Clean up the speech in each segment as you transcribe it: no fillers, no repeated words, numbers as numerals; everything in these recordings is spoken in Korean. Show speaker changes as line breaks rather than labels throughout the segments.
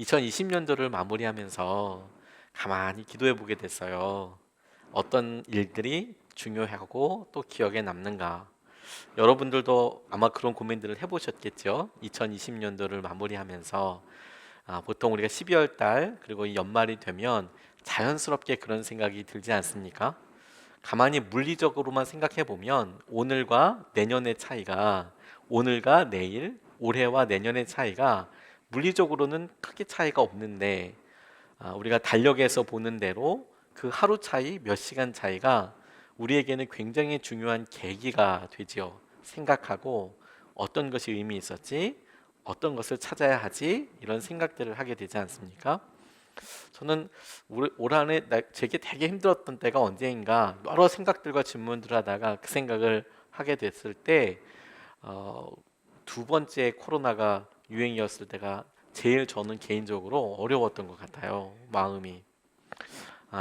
2020년도를 마무리하면서 가만히 기도해 보게 됐어요. 어떤 일들이 중요하고 또 기억에 남는가? 여러분들도 아마 그런 고민들을 해보셨겠죠? 2020년도를 마무리하면서 보통 우리가 12월 달 그리고 이 연말이 되면 자연스럽게 그런 생각이 들지 않습니까? 가만히 물리적으로만 생각해 보면 오늘과 내년의 차이가 오늘과 내일, 올해와 내년의 차이가 물리적으로는 크게 차이가 없는데 우리가 달력에서 보는 대로 그 하루 차이, 몇 시간 차이가 우리에게는 굉장히 중요한 계기가 되지요. 생각하고 어떤 것이 의미 있었지, 어떤 것을 찾아야 하지, 이런 생각들을 하게 되지 않습니까? 저는 올 한해 제게 되게 힘들었던 때가 언제인가 여러 생각들과 질문들을 하다가 그 생각을 하게 됐을 때 어, 두 번째 코로나가 유행이었을 때가 제일 저는 개인적으로 어려웠던 것 같아요. 마음이.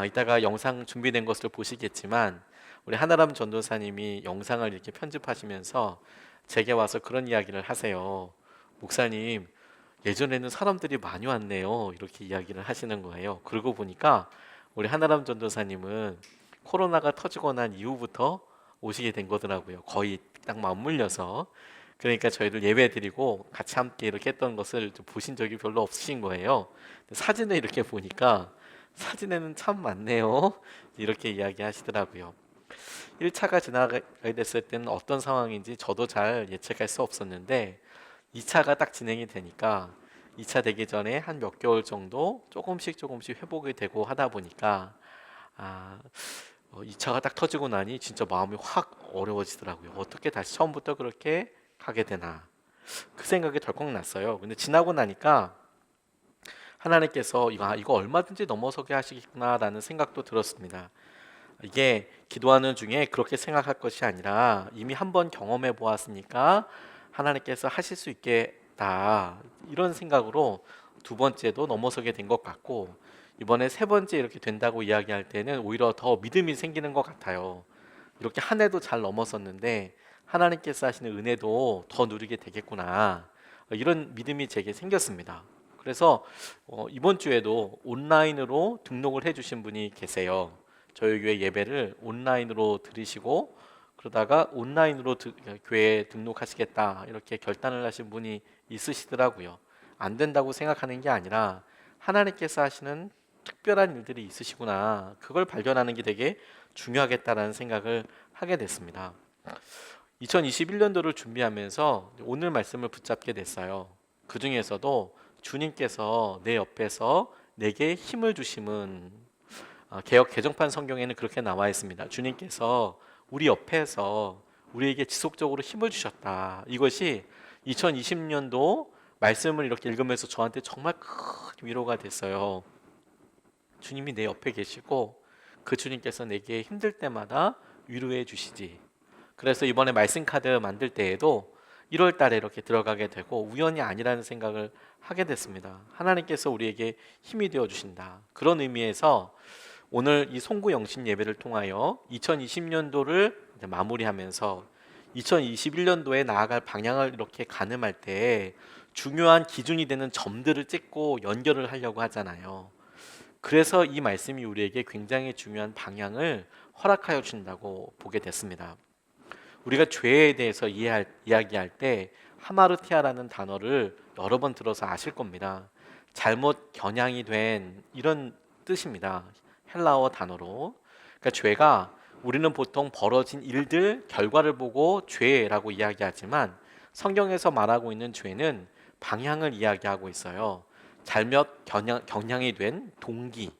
이따가 영상 준비된 것을 보시겠지만 우리 하나람 전도사님이 영상을 이렇게 편집하시면서 제게 와서 그런 이야기를 하세요. 목사님, 예전에는 사람들이 많이 왔네요. 이렇게 이야기를 하시는 거예요. 그러고 보니까 우리 하나람 전도사님은 코로나가 터지고 난 이후부터 오시게 된 거더라고요. 거의 딱 맞물려서. 그러니까 저희들 예배 드리고 같이 함께 이렇게 했던 것을 좀 보신 적이 별로 없으신 거예요. 사진을 이렇게 보니까 사진에는 참 많네요. 이렇게 이야기하시더라고요. 1차가 지나가게 됐을 때는 어떤 상황인지 저도 잘 예측할 수 없었는데 2차가 딱 진행이 되니까 2차 되기 전에 한 몇 개월 정도 조금씩 회복이 되고 하다 보니까 아, 2차가 딱 터지고 나니 진짜 마음이 확 어려워지더라고요. 어떻게 다시 처음부터 그렇게 가게 되나. 그 생각이 덜컥 났어요. 근데 지나고 나니까 하나님께서 이거 얼마든지 넘어서게 하시겠구나라는 생각도 들었습니다. 이게 기도하는 중에 그렇게 생각할 것이 아니라 이미 한번 경험해 보았으니까 하나님께서 하실 수 있겠다. 이런 생각으로 두 번째도 넘어서게 된 것 같고 이번에 세 번째 이렇게 된다고 이야기할 때는 오히려 더 믿음이 생기는 것 같아요. 이렇게 한 해도 잘 넘었었는데 하나님께서 하시는 은혜도 더 누리게 되겠구나. 이런 믿음이 제게 생겼습니다. 그래서 이번 주에도 온라인으로 등록을 해주신 분이 계세요. 저희 교회 예배를 온라인으로 들으시고 그러다가 온라인으로 교회에 등록하시겠다 이렇게 결단을 하신 분이 있으시더라고요. 안 된다고 생각하는 게 아니라 하나님께서 하시는 특별한 일들이 있으시구나. 그걸 발견하는 게 되게 중요하겠다라는 생각을 하게 됐습니다. 2021년도를 준비하면서 오늘 말씀을 붙잡게 됐어요. 그 중에서도 주님께서 내 옆에서 내게 힘을 주심은 개역 개정판 성경에는 그렇게 나와 있습니다. 주님께서 우리 옆에서 우리에게 지속적으로 힘을 주셨다. 이것이 2020년도 말씀을 이렇게 읽으면서 저한테 정말 큰 위로가 됐어요. 주님이 내 옆에 계시고 그 주님께서 내게 힘들 때마다 위로해 주시지. 그래서 이번에 말씀 카드 만들 때에도 1월 달에 이렇게 들어가게 되고 우연이 아니라는 생각을 하게 됐습니다. 하나님께서 우리에게 힘이 되어 주신다. 그런 의미에서 오늘 이 송구 영신 예배를 통하여 2020년도를 마무리하면서 2021년도에 나아갈 방향을 이렇게 가늠할 때 중요한 기준이 되는 점들을 찍고 연결을 하려고 하잖아요. 그래서 이 말씀이 우리에게 굉장히 중요한 방향을 허락하여 준다고 보게 됐습니다. 우리가 죄에 대해서 이야기할 때 하마르티아라는 단어를 여러 번 들어서 아실 겁니다. 잘못 겨냥이 된 이런 뜻입니다. 헬라어 단어로. 그러니까 죄가 우리는 보통 벌어진 일들 결과를 보고 죄라고 이야기하지만 성경에서 말하고 있는 죄는 방향을 이야기하고 있어요. 잘못 겨냥이 된 동기,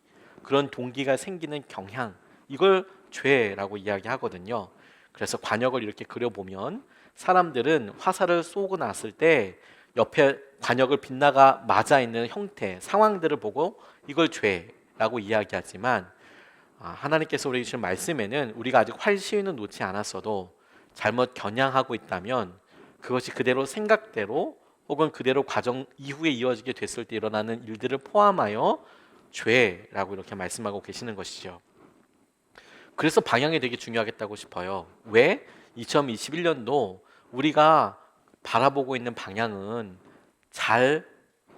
그런 동기가 생기는 경향, 이걸 죄라고 이야기하거든요. 그래서 관역을 이렇게 그려보면 사람들은 화살을 쏘고 났을 때 옆에 관역을 빗나가 맞아 있는 형태, 상황들을 보고 이걸 죄라고 이야기하지만 하나님께서 우리에게 주신 말씀에는 우리가 아직 활 시위는 놓지 않았어도 잘못 겨냥하고 있다면 그것이 그대로 생각대로 혹은 그대로 과정 이후에 이어지게 됐을 때 일어나는 일들을 포함하여 죄라고 이렇게 말씀하고 계시는 것이죠. 그래서 방향이 되게 중요하겠다고 싶어요. 왜? 2021년도 우리가 바라보고 있는 방향은 잘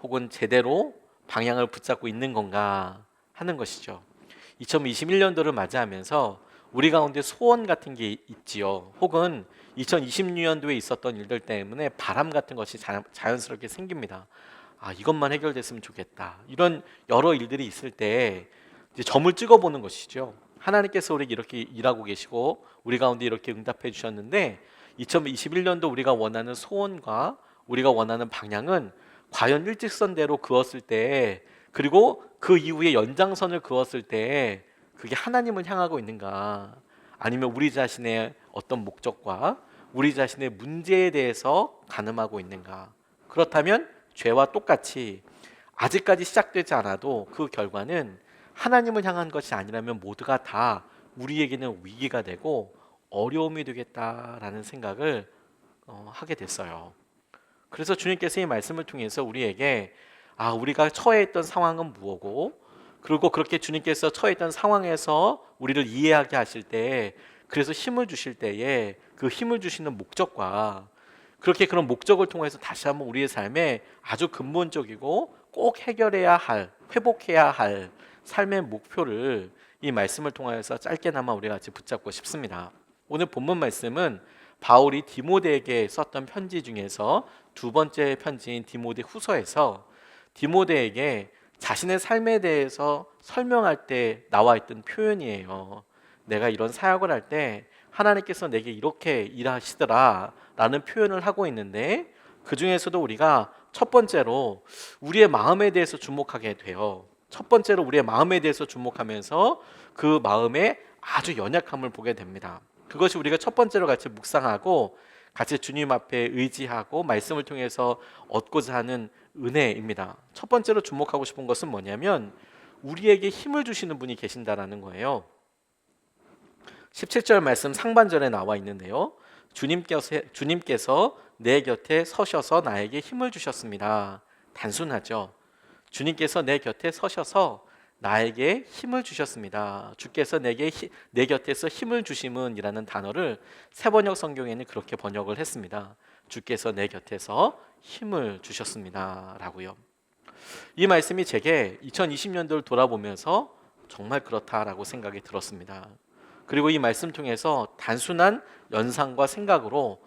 혹은 제대로 방향을 붙잡고 있는 건가 하는 것이죠. 2021년도를 맞이하면서 우리 가운데 소원 같은 게 있지요. 혹은 2026년도에 있었던 일들 때문에 바람 같은 것이 자연스럽게 생깁니다. 아, 이것만 해결됐으면 좋겠다. 이런 여러 일들이 있을 때 이제 점을 찍어보는 것이죠. 하나님께서 우리에게 이렇게 일하고 계시고 우리 가운데 이렇게 응답해 주셨는데 2021년도 우리가 원하는 소원과 우리가 원하는 방향은 과연 일직선대로 그었을 때, 그리고 그 이후에 연장선을 그었을 때 그게 하나님을 향하고 있는가, 아니면 우리 자신의 어떤 목적과 우리 자신의 문제에 대해서 가늠하고 있는가. 그렇다면 죄와 똑같이 아직까지 시작되지 않아도 그 결과는 하나님을 향한 것이 아니라면 모두가 다 우리에게는 위기가 되고 어려움이 되겠다라는 생각을 하게 됐어요. 그래서 주님께서 이 말씀을 통해서 우리에게 우리가 처해있던 상황은 무엇고, 그리고 그렇게 주님께서 처해있던 상황에서 우리를 이해하게 하실 때, 그래서 힘을 주실 때에 그 힘을 주시는 목적과 그렇게 그런 목적을 통해서 다시 한번 우리의 삶에 아주 근본적이고 꼭 해결해야 할, 회복해야 할 삶의 목표를 이 말씀을 통해서 짧게나마 우리가 같이 붙잡고 싶습니다. 오늘 본문 말씀은 바울이 디모데에게 썼던 편지 중에서 두 번째 편지인 디모데 후서에서 디모데에게 자신의 삶에 대해서 설명할 때 나와 있던 표현이에요. 내가 이런 사역을 할 때 하나님께서 내게 이렇게 일하시더라 라는 표현을 하고 있는데, 그 중에서도 우리가 첫 번째로 우리의 마음에 대해서 주목하게 돼요. 첫 번째로 우리의 마음에 대해서 주목하면서 그 마음의 아주 연약함을 보게 됩니다. 그것이 우리가 첫 번째로 같이 묵상하고 같이 주님 앞에 의지하고 말씀을 통해서 얻고자 하는 은혜입니다. 첫 번째로 주목하고 싶은 것은 뭐냐면 우리에게 힘을 주시는 분이 계신다라는 거예요. 17절 말씀 상반절에 나와 있는데요. 주님께서 내 곁에 서셔서 나에게 힘을 주셨습니다. 단순하죠. 주님께서 내 곁에 서셔서 나에게 힘을 주셨습니다. 주께서 내 곁에서 힘을 주심은 이라는 단어를 세번역 성경에는 그렇게 번역을 했습니다. 주께서 내 곁에서 힘을 주셨습니다 라고요. 이 말씀이 제게 2020년도를 돌아보면서 정말 그렇다라고 생각이 들었습니다. 그리고 이 말씀 통해서 단순한 연상과 생각으로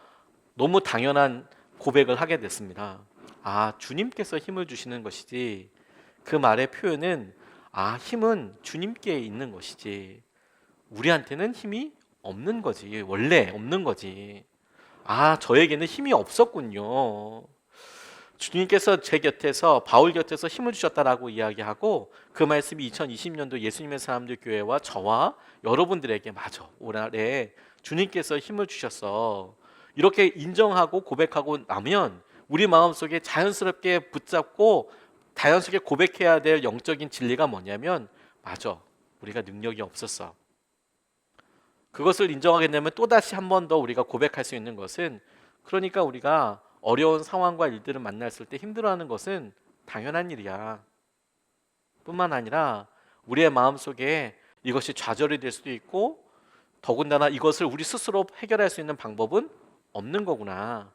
너무 당연한 고백을 하게 됐습니다. 주님께서 힘을 주시는 것이지, 그 말의 표현은 힘은 주님께 있는 것이지 우리한테는 힘이 없는 거지, 원래 없는 거지. 저에게는 힘이 없었군요. 주님께서 제 곁에서, 바울 곁에서 힘을 주셨다라고 이야기하고, 그 말씀이 2020년도 예수님의 사람들 교회와 저와 여러분들에게 맞아, 올해 주님께서 힘을 주셨어, 이렇게 인정하고 고백하고 나면 우리 마음속에 자연스럽게 붙잡고 자연스럽게 고백해야 될 영적인 진리가 뭐냐면, 맞아, 우리가 능력이 없었어. 그것을 인정하게 되면 또다시 한 번 더 우리가 고백할 수 있는 것은, 그러니까 우리가 어려운 상황과 일들을 만났을 때 힘들어하는 것은 당연한 일이야. 뿐만 아니라 우리의 마음속에 이것이 좌절이 될 수도 있고, 더군다나 이것을 우리 스스로 해결할 수 있는 방법은 없는 거구나.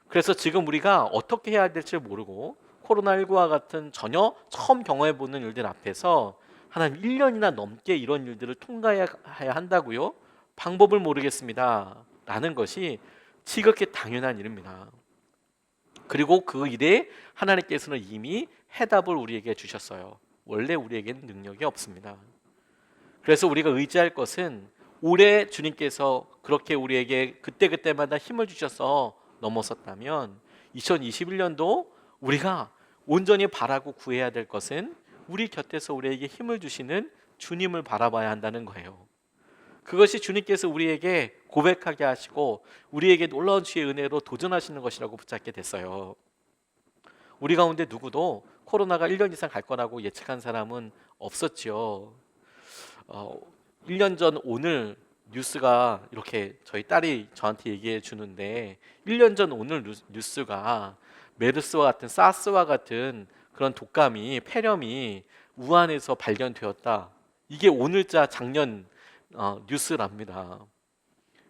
그래서 지금 우리가 어떻게 해야 될지 모르고 코로나19와 같은 전혀 처음 경험해보는 일들 앞에서 하나님 1년이나 넘게 이런 일들을 통과해야 한다고요? 방법을 모르겠습니다 라는 것이 지극히 당연한 일입니다. 그리고 그 일에 하나님께서는 이미 해답을 우리에게 주셨어요. 원래 우리에게는 능력이 없습니다. 그래서 우리가 의지할 것은 올해 주님께서 그렇게 우리에게 그때그때마다 힘을 주셔서 넘어섰다면 2021년도 우리가 온전히 바라고 구해야 될 것은 우리 곁에서 우리에게 힘을 주시는 주님을 바라봐야 한다는 거예요. 그것이 주님께서 우리에게 고백하게 하시고 우리에게 놀라운 주의 은혜로 도전하시는 것이라고 붙잡게 됐어요. 우리 가운데 누구도 코로나가 1년 이상 갈 거라고 예측한 사람은 없었죠. 1년 전 오늘 뉴스가 이렇게 저희 딸이 저한테 얘기해 주는데, 1년 전 오늘 뉴스가 메르스와 같은 사스와 같은 그런 독감이, 폐렴이 우한에서 발견되었다. 이게 오늘자 작년 뉴스랍니다.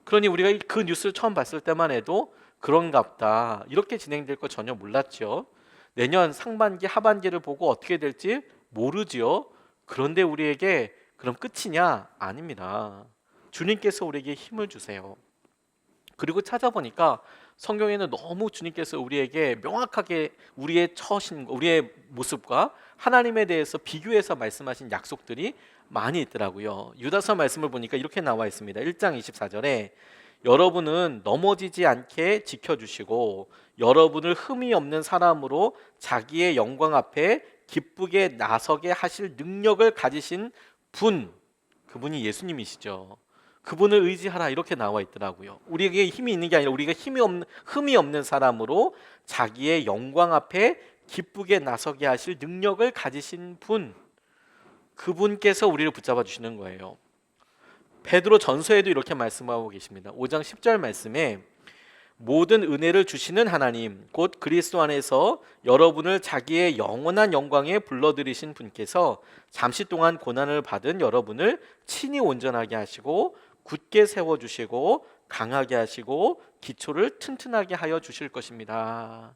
그러니 우리가 그 뉴스를 처음 봤을 때만 해도 그런갑다, 이렇게 진행될 거 전혀 몰랐죠. 내년 상반기, 하반기를 보고 어떻게 될지 모르지요. 그런데 우리에게 그럼 끝이냐? 아닙니다. 주님께서 우리에게 힘을 주세요. 그리고 찾아보니까 성경에는 너무 주님께서 우리에게 명확하게 우리의 처신, 우리의 모습과 하나님에 대해서 비교해서 말씀하신 약속들이 많이 있더라고요. 유다서 말씀을 보니까 이렇게 나와 있습니다. 1장 24절에 여러분은 넘어지지 않게 지켜주시고 여러분을 흠이 없는 사람으로 자기의 영광 앞에 기쁘게 나서게 하실 능력을 가지신 분, 그분이 예수님이시죠. 그분을 의지하라 이렇게 나와 있더라고요. 우리에게 힘이 있는 게 아니라 우리가 흠이 없는 사람으로 자기의 영광 앞에 기쁘게 나서게 하실 능력을 가지신 분, 그분께서 우리를 붙잡아 주시는 거예요. 베드로 전서에도 이렇게 말씀하고 계십니다. 5장 10절 말씀에 모든 은혜를 주시는 하나님 곧 그리스도 안에서 여러분을 자기의 영원한 영광에 불러들이신 분께서 잠시 동안 고난을 받은 여러분을 친히 온전하게 하시고 굳게 세워주시고 강하게 하시고 기초를 튼튼하게 하여 주실 것입니다.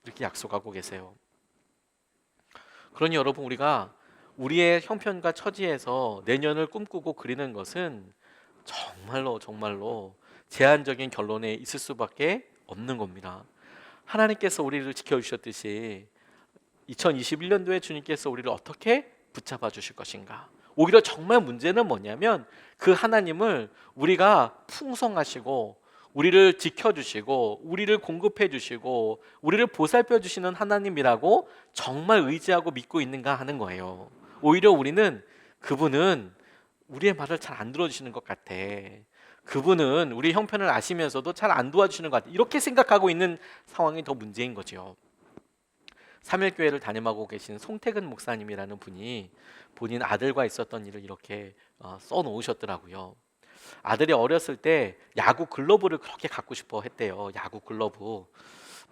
이렇게 약속하고 계세요. 그러니 여러분, 우리가 우리의 형편과 처지에서 내년을 꿈꾸고 그리는 것은 정말로 제한적인 결론에 있을 수밖에 없는 겁니다. 하나님께서 우리를 지켜주셨듯이 2021년도에 주님께서 우리를 어떻게 붙잡아 주실 것인가. 오히려 정말 문제는 뭐냐면 그 하나님을 우리가 풍성하시고 우리를 지켜주시고 우리를 공급해 주시고 우리를 보살펴 주시는 하나님이라고 정말 의지하고 믿고 있는가 하는 거예요. 오히려 우리는 그분은 우리의 말을 잘 안 들어주시는 것 같아. 그분은 우리 형편을 아시면서도 잘 안 도와주시는 것 같아. 이렇게 생각하고 있는 상황이 더 문제인 거죠. 삼일교회를 담임하고 계신 송태근 목사님이라는 분이 본인 아들과 있었던 일을 이렇게 써놓으셨더라고요. 아들이 어렸을 때 야구 글러브를 그렇게 갖고 싶어 했대요. 야구 글러브. 뭐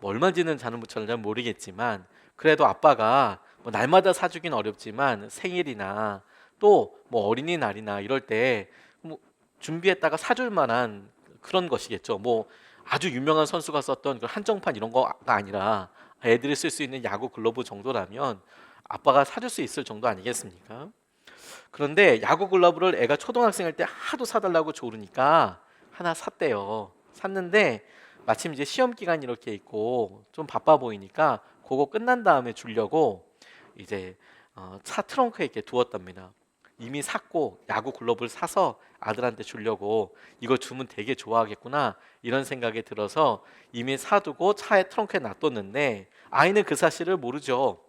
얼마인지는 잘 모르겠지만 그래도 아빠가 뭐 날마다 사주긴 어렵지만 생일이나 또 뭐 어린이날이나 이럴 때 뭐 준비했다가 사줄 만한 그런 것이겠죠. 뭐 아주 유명한 선수가 썼던 그 한정판 이런 거가 아니라 애들이 쓸 수 있는 야구 글러브 정도라면 아빠가 사줄 수 있을 정도 아니겠습니까? 그런데 야구 글러브를 애가 초등학생일 때 하도 사달라고 조르니까 하나 샀대요. 샀는데 마침 이제 시험 기간 이렇게 있고 좀 바빠 보이니까 그거 끝난 다음에 주려고 이제 차 트렁크에 이렇게 두었답니다. 이미 샀고 야구 글러브를 사서 아들한테 주려고 이거 주면 되게 좋아하겠구나 이런 생각이 들어서 이미 사두고 차에 트렁크에 놔뒀는데 아이는 그 사실을 모르죠.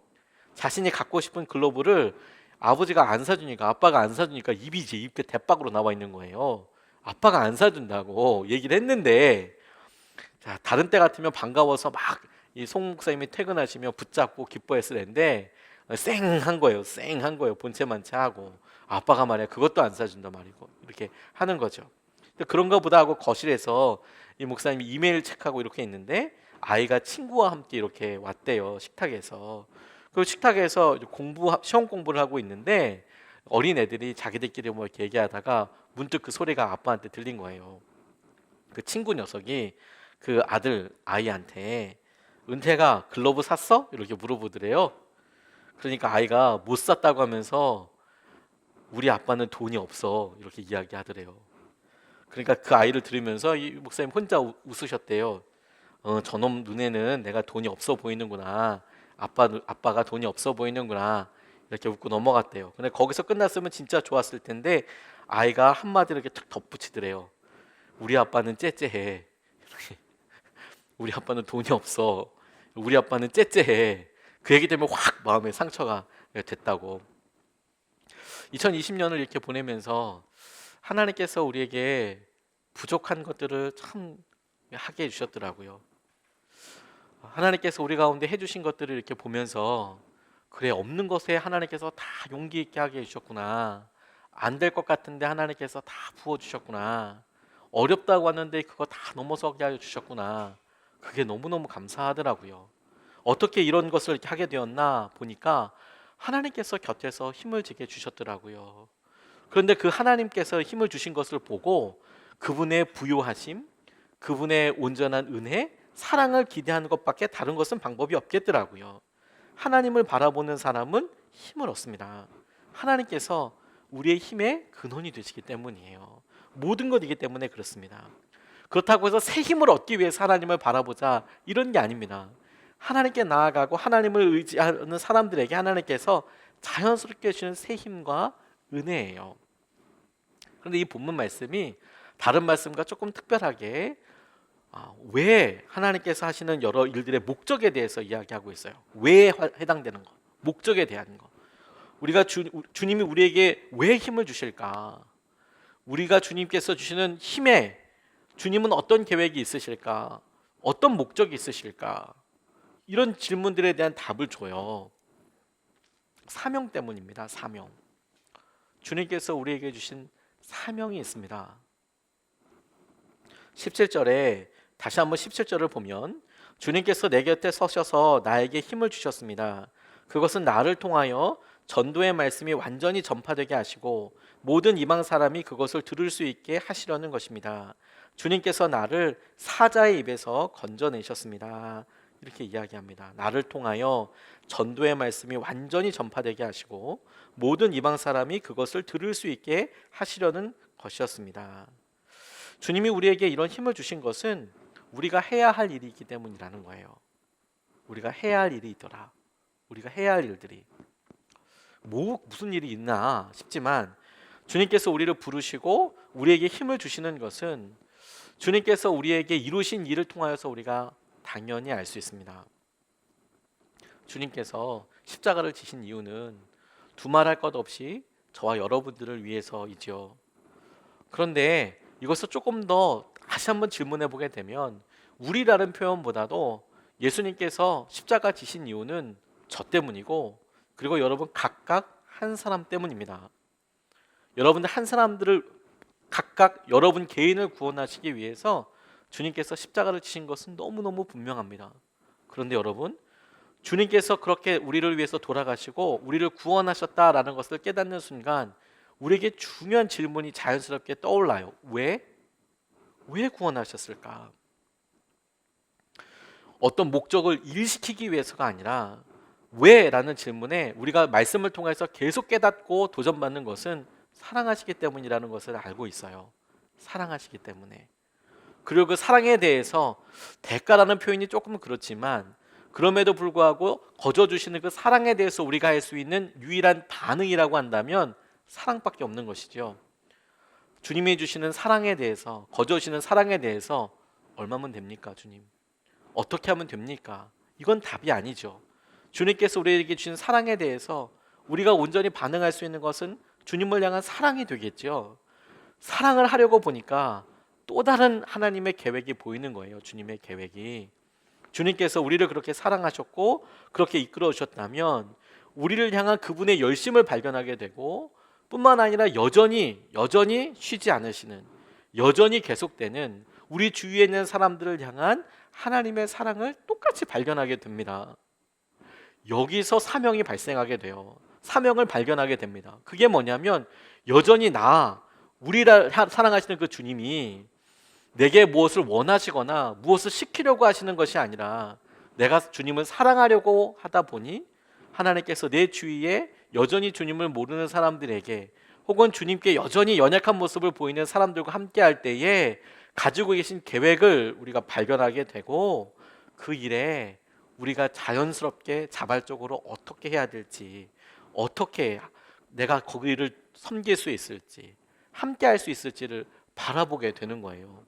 자신이 갖고 싶은 글러브를 아버지가 안 사주니까 아빠가 안 사주니까 입이 이제 입 대박으로 나와 있는 거예요. 아빠가 안 사준다고 얘기를 했는데 자, 다른 때 같으면 반가워서 막 이 송 목사님이 퇴근하시면 붙잡고 기뻐했을 텐데 쌩한 거예요. 쌩한 거예요. 본체만체 하고 아빠가 말이야 그것도 안 사준다 말이고 이렇게 하는 거죠. 그런가 보다 하고 거실에서 이 목사님이 이메일 체크하고 이렇게 있는데 아이가 친구와 함께 이렇게 왔대요. 식탁에서. 그 식탁에서 시험 공부를 하고 있는데 어린 애들이 자기들끼리 뭐 이렇게 얘기하다가 문득 그 소리가 아빠한테 들린 거예요. 그 친구 녀석이 그 아이한테 은퇴가 글러브 샀어? 이렇게 물어보더래요. 그러니까 아이가 못 샀다고 하면서 우리 아빠는 돈이 없어 이렇게 이야기하더래요. 그러니까 그 아이를 들으면서 이 목사님 혼자 웃으셨대요. 저놈 눈에는 내가 돈이 없어 보이는구나. 아빠가 돈이 없어 보이는구나. 이렇게 웃고 넘어갔대요. 근데 거기서 끝났으면 진짜 좋았을 텐데 아이가 한마디로 이렇게 탁 덧붙이더래요. 우리 아빠는 째째해. 우리 아빠는 돈이 없어. 우리 아빠는 째째해. 그 얘기 때문에 확 마음에 상처가 됐다고. 2020년을 이렇게 보내면서 하나님께서 우리에게 부족한 것들을 참 하게 해주셨더라고요. 하나님께서 우리 가운데 해주신 것들을 이렇게 보면서 그래 없는 것에 하나님께서 다 용기 있게 하게 해주셨구나. 안 될 것 같은데 하나님께서 다 부어주셨구나. 어렵다고 하는데 그거 다 넘어서게 해주셨구나. 그게 너무너무 감사하더라고요. 어떻게 이런 것을 이렇게 하게 되었나 보니까 하나님께서 곁에서 힘을 주게 주셨더라고요. 그런데 그 하나님께서 힘을 주신 것을 보고 그분의 부요하심, 그분의 온전한 은혜, 사랑을 기대하는 것밖에 다른 것은 방법이 없겠더라고요. 하나님을 바라보는 사람은 힘을 얻습니다. 하나님께서 우리의 힘의 근원이 되시기 때문이에요. 모든 것이기 때문에 그렇습니다. 그렇다고 해서 새 힘을 얻기 위해서 하나님을 바라보자 이런 게 아닙니다. 하나님께 나아가고 하나님을 의지하는 사람들에게 하나님께서 자연스럽게 주시는 새 힘과 은혜예요. 그런데 이 본문 말씀이 다른 말씀과 조금 특별하게 왜 하나님께서 하시는 여러 일들의 목적에 대해서 이야기하고 있어요. 왜 해당되는 거, 목적에 대한 거. 우리가 주님이 우리에게 왜 힘을 주실까? 우리가 주님께서 주시는 힘에 주님은 어떤 계획이 있으실까? 어떤 목적이 있으실까? 이런 질문들에 대한 답을 줘요. 사명 때문입니다. 사명. 주님께서 우리에게 주신 사명이 있습니다. 17절에 다시 한번 17절을 보면 주님께서 내 곁에 서셔서 나에게 힘을 주셨습니다. 그것은 나를 통하여 전도의 말씀이 완전히 전파되게 하시고 모든 이방 사람이 그것을 들을 수 있게 하시려는 것입니다. 주님께서 나를 사자의 입에서 건져내셨습니다. 이렇게 이야기합니다. 나를 통하여 전도의 말씀이 완전히 전파되게 하시고 모든 이방 사람이 그것을 들을 수 있게 하시려는 것이었습니다. 주님이 우리에게 이런 힘을 주신 것은 우리가 해야 할 일이기 때문이라는 거예요. 우리가 해야 할 일이 있더라. 우리가 해야 할 일들이 무슨 일이 있나 싶지만 주님께서 우리를 부르시고 우리에게 힘을 주시는 것은 주님께서 우리에게 이루신 일을 통하여서 우리가 당연히 알 수 있습니다. 주님께서 십자가를 지신 이유는 두말할 것 없이 저와 여러분들을 위해서이죠. 그런데 이것을 조금 더 다시 한번 질문해 보게 되면 우리라는 표현보다도 예수님께서 십자가 지신 이유는 저 때문이고 그리고 여러분 각각 한 사람 때문입니다. 여러분들 한 사람들을 각각 여러분 개인을 구원하시기 위해서 주님께서 십자가를 지신 것은 너무너무 분명합니다. 그런데 여러분 주님께서 그렇게 우리를 위해서 돌아가시고 우리를 구원하셨다라는 것을 깨닫는 순간 우리에게 중요한 질문이 자연스럽게 떠올라요. 왜? 왜 구원하셨을까? 어떤 목적을 일시키기 위해서가 아니라 왜? 라는 질문에 우리가 말씀을 통해서 계속 깨닫고 도전받는 것은 사랑하시기 때문이라는 것을 알고 있어요. 사랑하시기 때문에. 그리고 그 사랑에 대해서 대가라는 표현이 조금 그렇지만 그럼에도 불구하고 거저주시는 그 사랑에 대해서 우리가 할 수 있는 유일한 반응이라고 한다면 사랑밖에 없는 것이죠. 주님이 주시는 사랑에 대해서 거저주시는 사랑에 대해서 얼마면 됩니까 주님? 어떻게 하면 됩니까? 이건 답이 아니죠. 주님께서 우리에게 주신 사랑에 대해서 우리가 온전히 반응할 수 있는 것은 주님을 향한 사랑이 되겠죠. 사랑을 하려고 보니까 또 다른 하나님의 계획이 보이는 거예요. 주님의 계획이. 주님께서 우리를 그렇게 사랑하셨고 그렇게 이끌어 주셨다면 우리를 향한 그분의 열심을 발견하게 되고 뿐만 아니라 여전히 쉬지 않으시는 여전히 계속되는 우리 주위에 있는 사람들을 향한 하나님의 사랑을 똑같이 발견하게 됩니다. 여기서 사명이 발생하게 돼요. 사명을 발견하게 됩니다. 그게 뭐냐면 여전히 우리를 사랑하시는 그 주님이 내게 무엇을 원하시거나 무엇을 시키려고 하시는 것이 아니라 내가 주님을 사랑하려고 하다 보니 하나님께서 내 주위에 여전히 주님을 모르는 사람들에게 혹은 주님께 여전히 연약한 모습을 보이는 사람들과 함께 할 때에 가지고 계신 계획을 우리가 발견하게 되고 그 일에 우리가 자연스럽게 자발적으로 어떻게 해야 될지 어떻게 내가 거기를 섬길 수 있을지 함께 할 수 있을지를 바라보게 되는 거예요.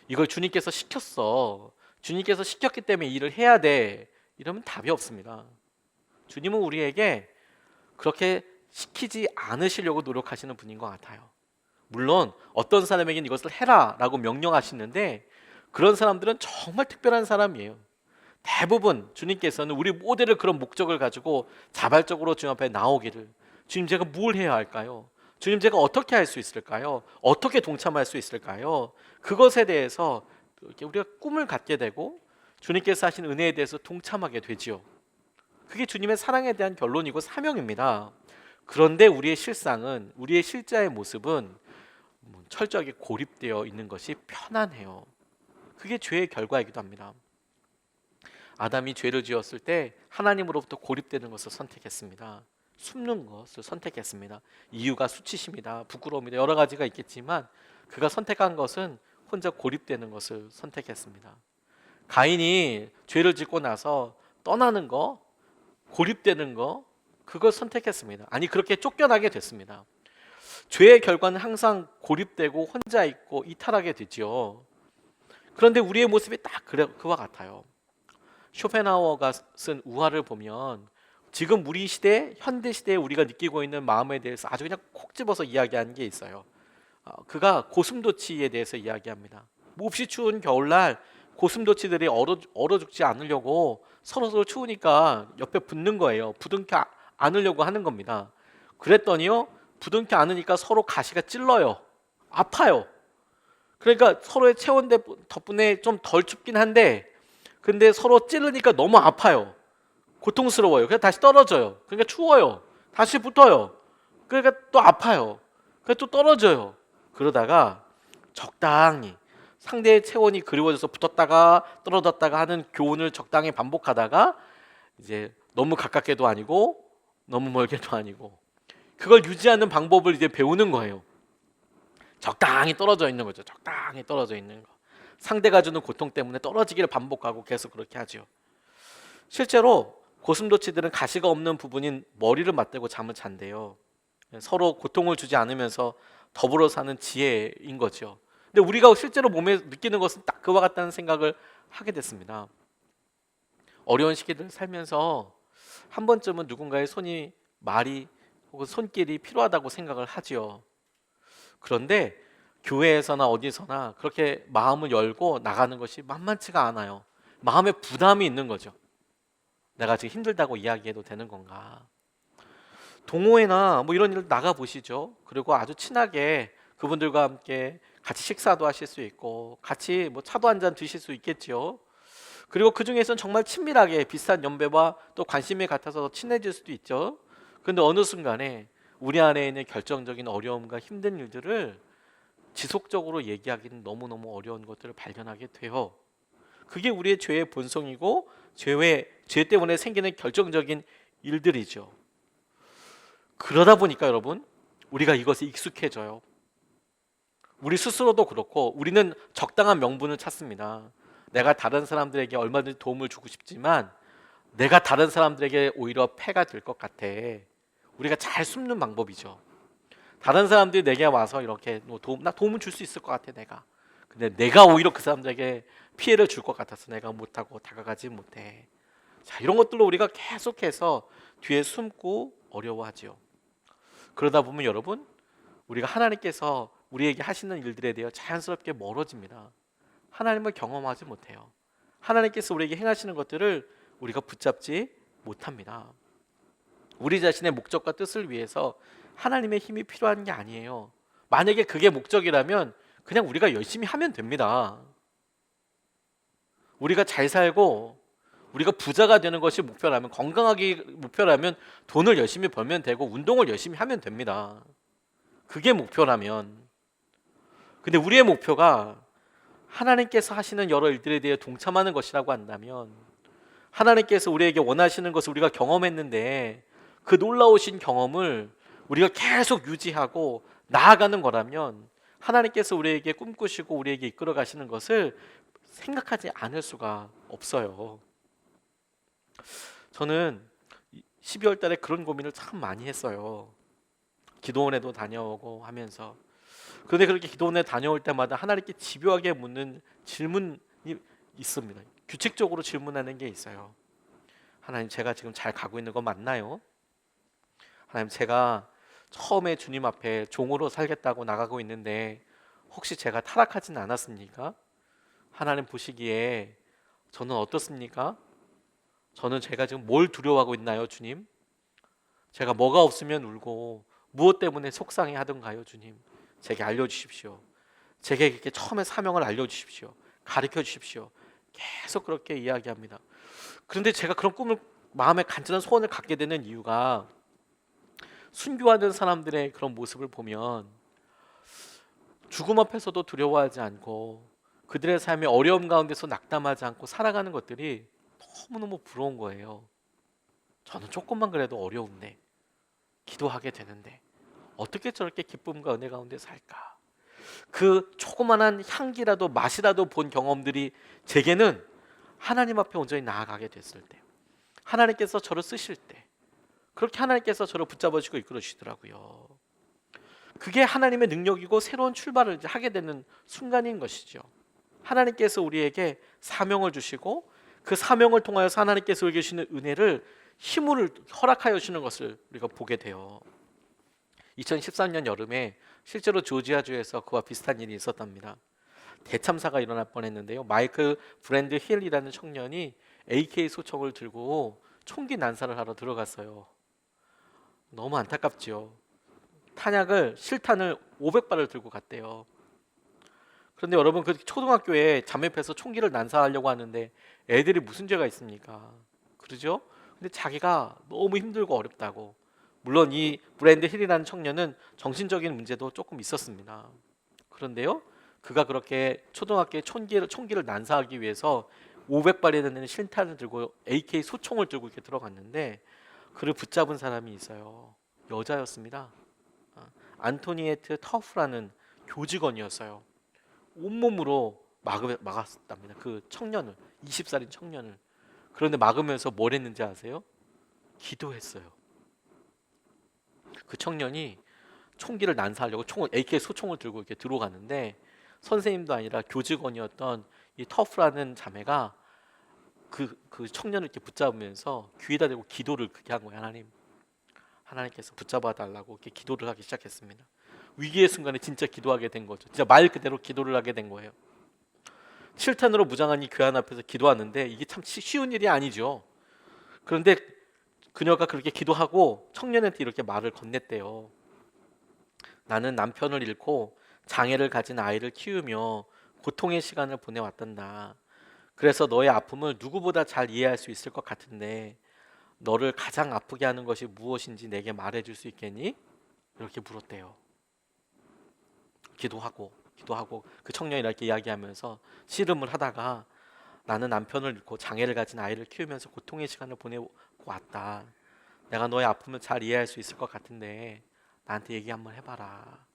이걸 주님께서 시켰어. 주님께서 시켰기 때문에 일을 해야 돼. 이러면 답이 없습니다. 주님은 우리에게 그렇게 시키지 않으시려고 노력하시는 분인 것 같아요. 물론 어떤 사람에게는 이것을 해라 라고 명령하시는데 그런 사람들은 정말 특별한 사람이에요. 대부분 주님께서는 우리 모두를 그런 목적을 가지고 자발적으로 주님 앞에 나오기를 주님 제가 뭘 해야 할까요? 주님 제가 어떻게 할 수 있을까요? 어떻게 동참할 수 있을까요? 그것에 대해서 우리가 꿈을 갖게 되고 주님께서 하신 은혜에 대해서 동참하게 되지요. 그게 주님의 사랑에 대한 결론이고 사명입니다. 그런데 우리의 실상은 우리의 실자의 모습은 철저하게 고립되어 있는 것이 편안해요. 그게 죄의 결과이기도 합니다. 아담이 죄를 지었을 때 하나님으로부터 고립되는 것을 선택했습니다. 숨는 것을 선택했습니다. 이유가 수치심이다, 부끄러움이다, 여러 가지가 있겠지만 그가 선택한 것은 혼자 고립되는 것을 선택했습니다. 가인이 죄를 짓고 나서 떠나는 거, 고립되는 거, 그걸 선택했습니다. 아니, 그렇게 쫓겨나게 됐습니다. 죄의 결과는 항상 고립되고 혼자 있고 이탈하게 되지요. 그런데 우리의 모습이 딱 그와 같아요. 쇼펜하우어가 쓴 우화를 보면 지금 우리 시대, 현대 시대에 우리가 느끼고 있는 마음에 대해서 아주 그냥 콕 집어서 이야기하는 게 있어요. 그가 고슴도치에 대해서 이야기합니다. 몹시 추운 겨울날 고슴도치들이 얼어 죽지 않으려고 서로 추우니까 옆에 붙는 거예요. 부둥켜 안으려고 하는 겁니다. 그랬더니요, 부둥켜 안으니까 서로 가시가 찔러요. 아파요. 그러니까 서로의 체온 덕분에 좀 덜 춥긴 한데, 근데 서로 찌르니까 너무 아파요. 고통스러워요. 그래서 다시 떨어져요. 그러니까 추워요. 다시 붙어요. 그러니까 또 아파요. 그러니까 또 떨어져요. 그러다가 적당히 상대의 체온이 그리워져서 붙었다가 떨어졌다가 하는 교훈을 적당히 반복하다가 이제 너무 가깝게도 아니고 너무 멀게도 아니고 그걸 유지하는 방법을 이제 배우는 거예요. 적당히 떨어져 있는 거죠. 적당히 떨어져 있는 거. 상대가 주는 고통 때문에 떨어지기를 반복하고 계속 그렇게 하죠. 실제로 고슴도치들은 가시가 없는 부분인 머리를 맞대고 잠을 잔대요. 서로 고통을 주지 않으면서 더불어 사는 지혜인 거죠. 근데 우리가 실제로 몸에 느끼는 것은 딱 그와 같다는 생각을 하게 됐습니다. 어려운 시기를 살면서 한 번쯤은 누군가의 손이, 말이 혹은 손길이 필요하다고 생각을 하지요. 그런데 교회에서나 어디서나 그렇게 마음을 열고 나가는 것이 만만치가 않아요. 마음에 부담이 있는 거죠. 내가 지금 힘들다고 이야기해도 되는 건가? 동호회나 뭐 이런 일 나가 보시죠. 그리고 아주 친하게 그분들과 함께 같이 식사도 하실 수 있고 같이 뭐 차도 한 잔 드실 수 있겠지요. 그리고 그 중에서는 정말 친밀하게 비슷한 연배와 또 관심이 같아서 친해질 수도 있죠. 그런데 어느 순간에 우리 안에 있는 결정적인 어려움과 힘든 일들을 지속적으로 얘기하기는 너무너무 어려운 것들을 발견하게 돼요. 그게 우리의 죄의 본성이고 죄 때문에 생기는 결정적인 일들이죠. 그러다 보니까 여러분, 우리가 이것에 익숙해져요. 우리 스스로도 그렇고 우리는 적당한 명분을 찾습니다. 내가 다른 사람들에게 얼마든지 도움을 주고 싶지만 내가 다른 사람들에게 오히려 폐가 될 것 같아. 우리가 잘 숨는 방법이죠. 다른 사람들이 내게 와서 이렇게 나 도움을 줄 수 있을 것 같아 내가. 근데 내가 오히려 그 사람들에게 피해를 줄 것 같아서 내가 못하고 다가가지 못해. 자, 이런 것들로 우리가 계속해서 뒤에 숨고 어려워하지요. 그러다 보면 여러분, 우리가 하나님께서 우리에게 하시는 일들에 대해 자연스럽게 멀어집니다. 하나님을 경험하지 못해요. 하나님께서 우리에게 행하시는 것들을 우리가 붙잡지 못합니다. 우리 자신의 목적과 뜻을 위해서 하나님의 힘이 필요한 게 아니에요. 만약에 그게 목적이라면 그냥 우리가 열심히 하면 됩니다. 우리가 잘 살고 우리가 부자가 되는 것이 목표라면, 건강하기 목표라면 돈을 열심히 벌면 되고 운동을 열심히 하면 됩니다. 그게 목표라면. 근데 우리의 목표가 하나님께서 하시는 여러 일들에 대해 동참하는 것이라고 한다면, 하나님께서 우리에게 원하시는 것을 우리가 경험했는데 그 놀라우신 경험을 우리가 계속 유지하고 나아가는 거라면 하나님께서 우리에게 꿈꾸시고 우리에게 이끌어 가시는 것을 생각하지 않을 수가 없어요. 저는 12월 달에 그런 고민을 참 많이 했어요. 기도원에도 다녀오고 하면서. 그런데 그렇게 기도원에 다녀올 때마다 하나님께 집요하게 묻는 질문이 있습니다. 규칙적으로 질문하는 게 있어요. 하나님, 제가 지금 잘 가고 있는 거 맞나요? 하나님, 제가 처음에 주님 앞에 종으로 살겠다고 나가고 있는데 혹시 제가 타락하진 않았습니까? 하나님 보시기에 저는 어떻습니까? 저는 제가 지금 뭘 두려워하고 있나요, 주님? 제가 뭐가 없으면 울고 무엇 때문에 속상해 하던가요, 주님? 제게 알려주십시오. 제게 이렇게 처음에 사명을 알려주십시오. 가르쳐 주십시오. 계속 그렇게 이야기합니다. 그런데 제가 그런 꿈을, 마음에 간절한 소원을 갖게 되는 이유가 순교하는 사람들의 그런 모습을 보면 죽음 앞에서도 두려워하지 않고 그들의 삶의 어려움 가운데서 낙담하지 않고 살아가는 것들이 너무너무 부러운 거예요. 저는 조금만 그래도 어려운데, 기도하게 되는데 어떻게 저렇게 기쁨과 은혜 가운데 살까? 그 조그만한 향기라도 맛이라도 본 경험들이 제게는 하나님 앞에 온전히 나아가게 됐을 때, 하나님께서 저를 쓰실 때, 그렇게 하나님께서 저를 붙잡아 주시고 이끌어 주시더라고요. 그게 하나님의 능력이고 새로운 출발을 하게 되는 순간인 것이죠. 하나님께서 우리에게 사명을 주시고 그 사명을 통하여서 하나님께서 우리에게 주시는 은혜를, 힘을 허락하여 주시는 것을 우리가 보게 돼요. 2013년 여름에 실제로 조지아주에서 그와 비슷한 일이 있었답니다. 대참사가 일어날 뻔했는데요. 마이클 브랜드 힐이라는 청년이 AK 소총을 들고 총기 난사를 하러 들어갔어요. 너무 안타깝지요. 실탄을 500발을 들고 갔대요. 그런데 여러분, 그 초등학교에 잠입해서 총기를 난사하려고 하는데 애들이 무슨 죄가 있습니까? 그러죠? 근데 자기가 너무 힘들고 어렵다고. 물론 이 브랜드 힐이라는 청년은 정신적인 문제도 조금 있었습니다. 그런데요, 그가 그렇게 초등학교에 총기를 난사하기 위해서 500발이 되는 실탄을 들고 AK 소총을 들고 이렇게 들어갔는데, 그를 붙잡은 사람이 있어요. 여자였습니다. 안토니에트 터프라는 교직원이었어요. 온몸으로 막았답니다. 그 청년을, 20살인 청년을. 그런데 막으면서 뭘 했는지 아세요? 기도했어요. 그 청년이 총기를 난사하려고 AK 소총을 들고 이렇게 들어가는데, 선생님도 아니라 교직원이었던 이 터프라는 자매가 그 청년을 이렇게 붙잡으면서 귀에다 대고 기도를 그렇게 한 거예요. 하나님께서 붙잡아 달라고 이렇게 기도를 하기 시작했습니다. 위기의 순간에 진짜 기도하게 된 거죠. 진짜 말 그대로 기도를 하게 된 거예요. 7탄으로 무장한 이 교회 앞에서 기도하는데 이게 참 쉬운 일이 아니죠. 그런데 그녀가 그렇게 기도하고 청년한테 이렇게 말을 건넸대요. 나는 남편을 잃고 장애를 가진 아이를 키우며 고통의 시간을 보내왔단다. 그래서 너의 아픔을 누구보다 잘 이해할 수 있을 것 같은데 너를 가장 아프게 하는 것이 무엇인지 내게 말해줄 수 있겠니? 이렇게 물었대요. 기도하고 그 청년이 이렇게 이야기하면서 씨름을 하다가, 나는 남편을 잃고 장애를 가진 아이를 키우면서 고통의 시간을 보내고 왔다. 내가 너의 아픔을 잘 이해할 수 있을 것 같은데 나한테 얘기 한번 해봐라.